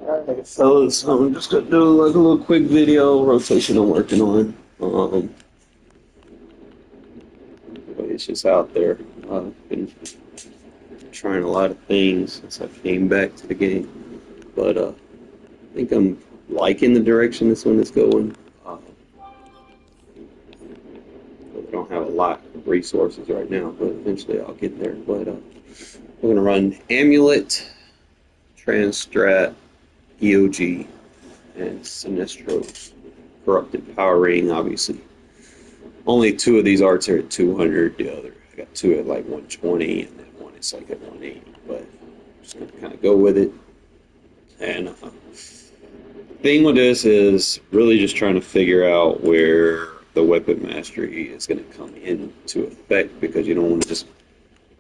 Alright, fellas, so I'm just gonna do like a little quick video rotation I'm working on. It's just out there. I've been trying a lot of things since I came back to the game, but I think I'm liking the direction this one is going. I don't have a lot of resources right now, but eventually I'll get there. But we're gonna run Amulet, Transstrat, EOG, and Sinestro's corrupted power rating, obviously. Only two of these arts are at 200. The other, I got two at like 120, and then one is like at 180. But I'm just gonna kind of go with it. And thing with this is really just trying to figure out where the weapon mastery is going to come into effect, because you don't want to just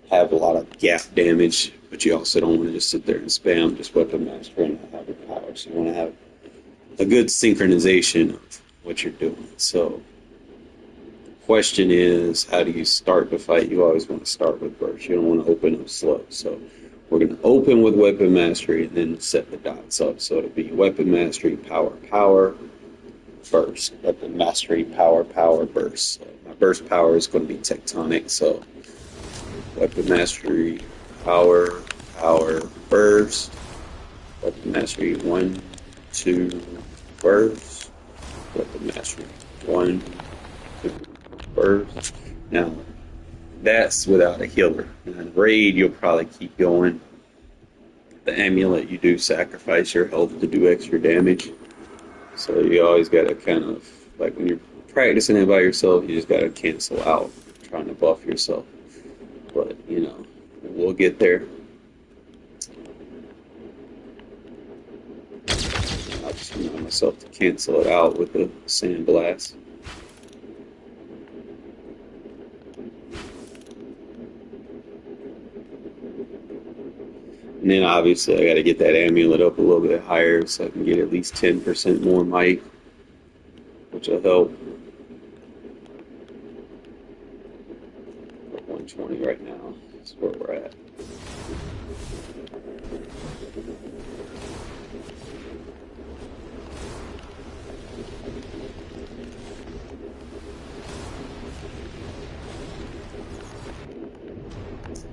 have a lot of gap damage, but you also don't want to just sit there and spam just weapon mastery and not have your power. So you want to have a good synchronization of what you're doing. So question is, how do you start the fight? You always want to start with burst. You don't want to open up slow. So we're going to open with weapon mastery and then set the dots up. So it'll be weapon mastery, power, power, burst. Weapon mastery, power, power, burst. So my burst power is going to be tectonic. So weapon mastery, power, power, burst. Weapon mastery, 1, 2, burst. Weapon mastery, 1, 2, burst. Now, that's without a healer. In raid, you'll probably keep going. The amulet, you do sacrifice your health to do extra damage. So you always got to kind of, like when you're practicing it by yourself, you just got to cancel out trying to buff yourself. But, you know, we'll get there. I'll just remind myself to cancel it out with the sandblast. And then obviously I got to get that amulet up a little bit higher so I can get at least 10% more might, which will help. 120 right now is where we're at.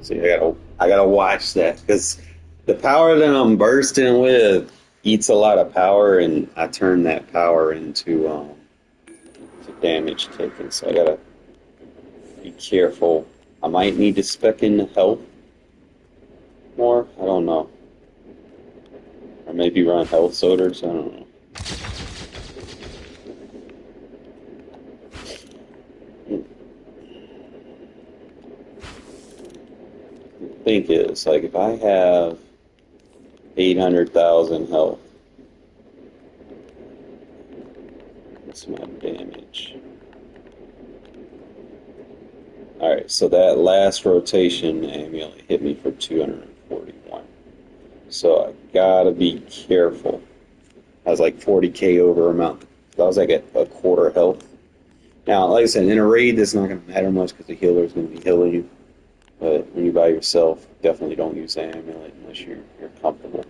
See, I gotta watch that, because the power that I'm bursting with eats a lot of power, and I turn that power into to damage taken. So I gotta be careful. I might need to spec in the health more. I don't know, or maybe run health sorters. I don't know. The thing is, like, if I have 800,000 health. What's my damage? Alright, so that last rotation amulet hit me for 241. So I gotta be careful. I was like 40k over amount. I was like at a quarter health. Now, like I said, in a raid, this is not going to matter much because the healer is going to be healing you. But when you're by yourself, definitely don't use the amulet unless you're comfortable.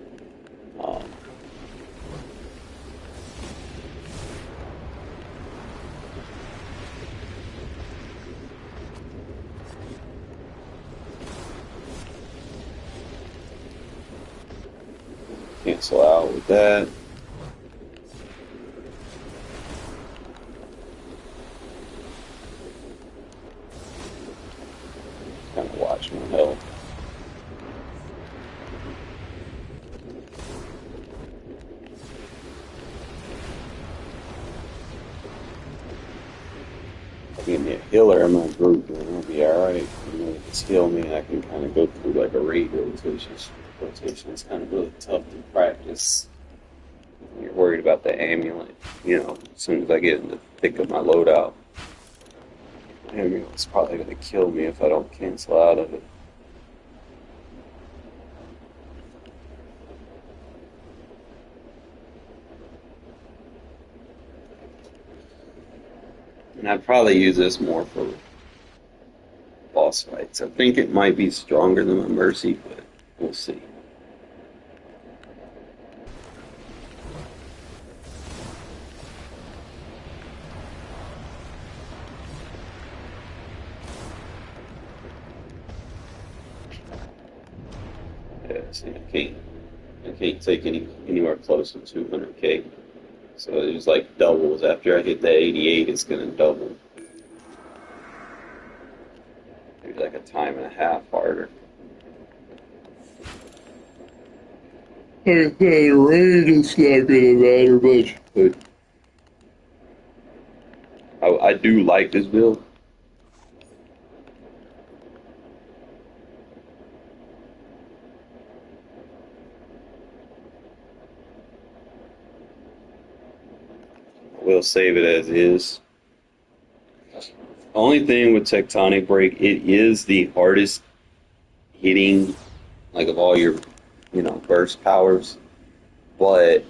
Cancel out with that. Kind of watch my health. Give me a healer in my group, and I'll be alright. You know, just heal me, and I can kind of go through like a raid rotation. Rotation is kind of really tough to practice. You're worried about the amulet. You know, as soon as I get in the thick of my loadout, the amulet's probably going to kill me if I don't cancel out of it. And I'd probably use this more for boss fights. I think it might be stronger than my Mercy, but we'll see. See, I can't take anywhere close to 200k. So it was like doubles. After I hit that 88, it's gonna double. Maybe like a time and a half harder. It's not gonna matter much, but I do like this build. We'll save it as is. Only thing with Tectonic Break, it is the hardest hitting, like of all your, burst powers, but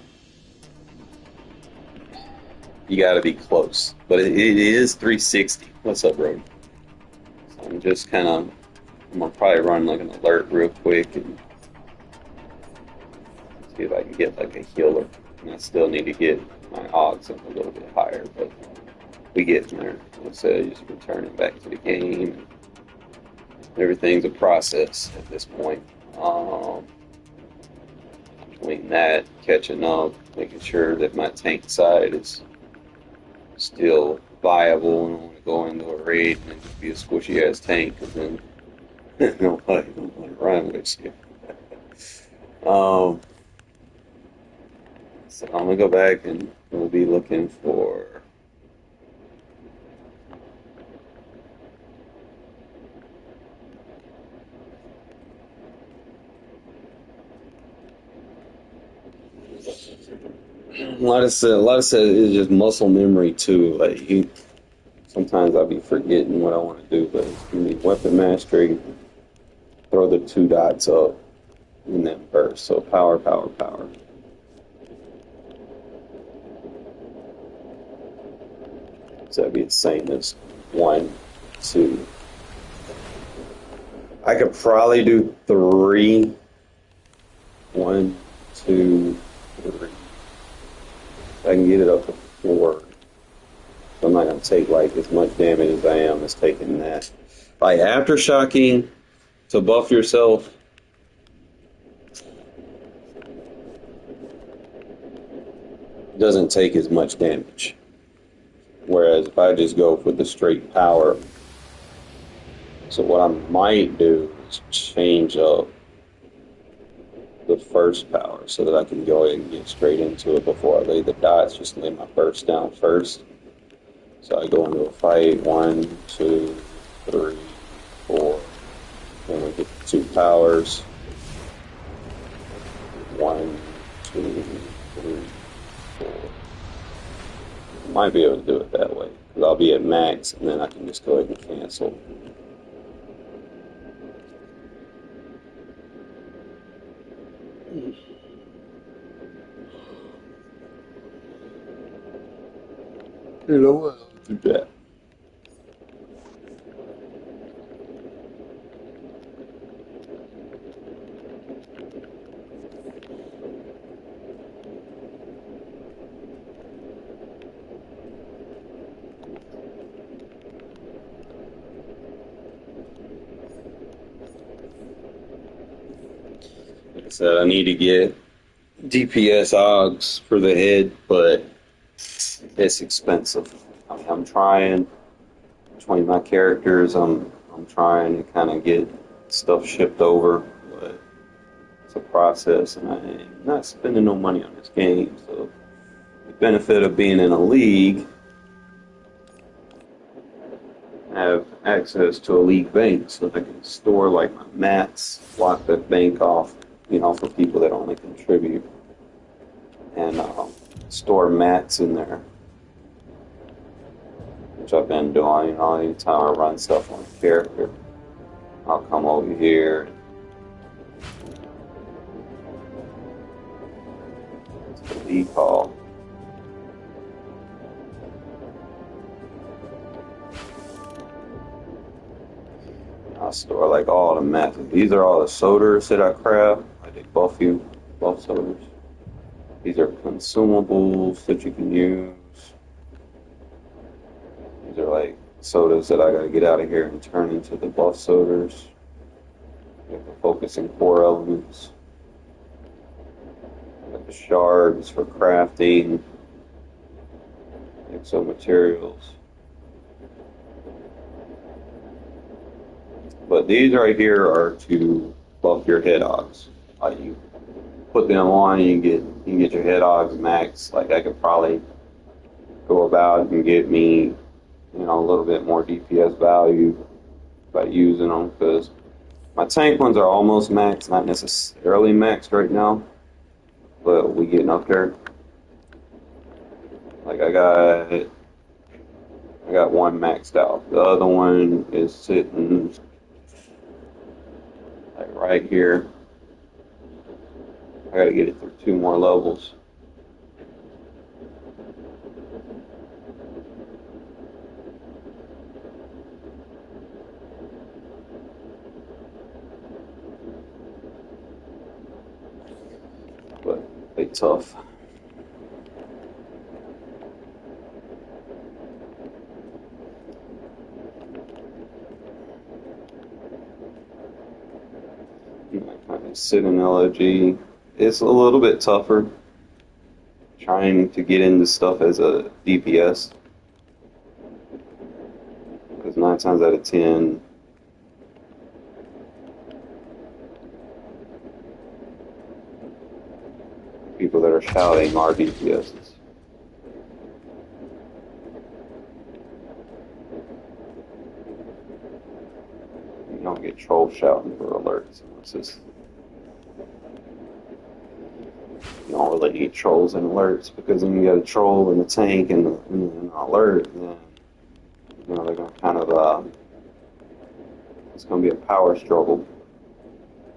you got to be close. But it is 360. What's up, bro? So I'm just I'm gonna probably run like an alert real quick and see if I can get like a healer. And I still need to get my odds up a little bit higher, but we get there. So just returning back to the game. Everything's a process at this point. Between that, catching up, making sure that my tank side is still viable, and I don't want to go into a raid and just be a squishy ass tank, because then nobody don't want to run with you. So I'm gonna go back and we'll be looking for. A lot of said is just muscle memory too. Like sometimes I'll be forgetting what I want to do, but it's gonna be weapon mastery. Throw the 2 dots up and then burst. So power, power, power. So that'd be the same as 1, 2. I could probably do 3. 1, 2, 3. I can get it up to 4. So I'm not going to take like as much damage as I am as taking that. Like aftershocking to buff yourself, doesn't take as much damage. Whereas if I just go for the straight power, so what I might do is change up the first power so that I can go ahead and get straight into it before I lay the dots, just lay my burst down first. So I go into a fight, 1, 2, 3, 4, then we get the 2 powers, 1, 2, 3, 4. Might be able to do it that way, because I'll be at max, and then I can just go ahead and cancel. You know what? I'll do that. Like I said, I need to get DPS OGs for the head, but it's expensive. I mean, I'm trying between my characters. I'm trying to kind of get stuff shipped over, but it's a process, and I'm not spending no money on this game. So the benefit of being in a league, I have access to a league bank, so I can store like my mats, block that bank off, for people that only contribute, and store mats in there, which I've been doing. Anytime I run stuff on a character, I'll come over here. It's the league hall. I store like all the mats. These are all the sodas that I craft. I did buff sodas. These are consumables that you can use. These are like sodas that I gotta get out of here and turn into the buff sodas. With the focus and core elements. the shards for crafting, exo materials. But these right here are to buff your head odds. Like you put them on, you get your head odds max. Like I could probably go about and get me, a little bit more DPS value by using them, because my tank ones are almost maxed, not necessarily maxed right now, but we getting up there. Like I got one maxed out. The other one is sitting like right here. I gotta get it through 2 more levels. But they tough. Kind of sit in LOG. It's a little bit tougher trying to get into stuff as a DPS, because 9 times out of 10 people that are shouting are DPSs. You don't get trolls shouting for alerts unless it's, you don't really need trolls and alerts, because then you got a troll and a tank and an alert, and then they're gonna kind of it's gonna be a power struggle,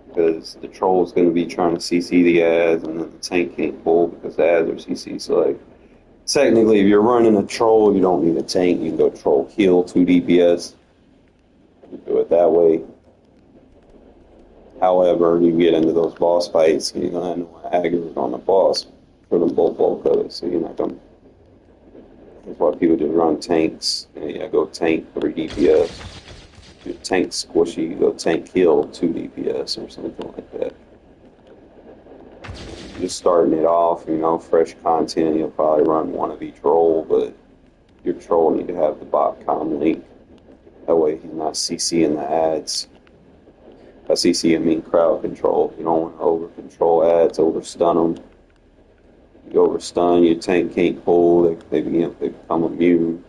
because the troll is going to be trying to CC the ads, and then the tank can't pull because the ads are CC. So, like, technically, if you're running a troll, you don't need a tank. You can go troll kill 2 DPS. You do it that way. However, you get into those boss fights, you're going to end up aggro on the boss for the bulk of it. So you're not going to. That's why people just run tanks. Go tank 3 DPS. Your tank squishy, you go tank kill 2 DPS or something like that. Just starting it off, fresh content, you'll probably run 1 of each role, but your troll need to have the bot com link. That way he's not CCing the ads. By CC I mean crowd control. You don't want to over control ads, over stun them. You over stun, your tank can't pull, they become immune.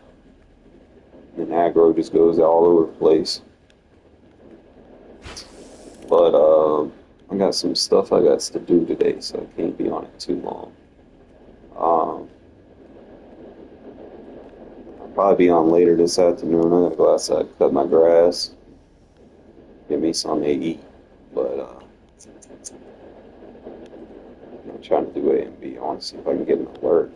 And aggro just goes all over the place. But I got some stuff I got to do today, so I can't be on it too long. I'll probably be on later this afternoon. I gotta go outside, cut my grass, get me something to eat. But I'm trying to do A and B. I want to see if I can get an alert.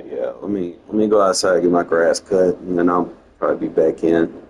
Yeah, let me go outside and get my grass cut, and then I'll probably be back in.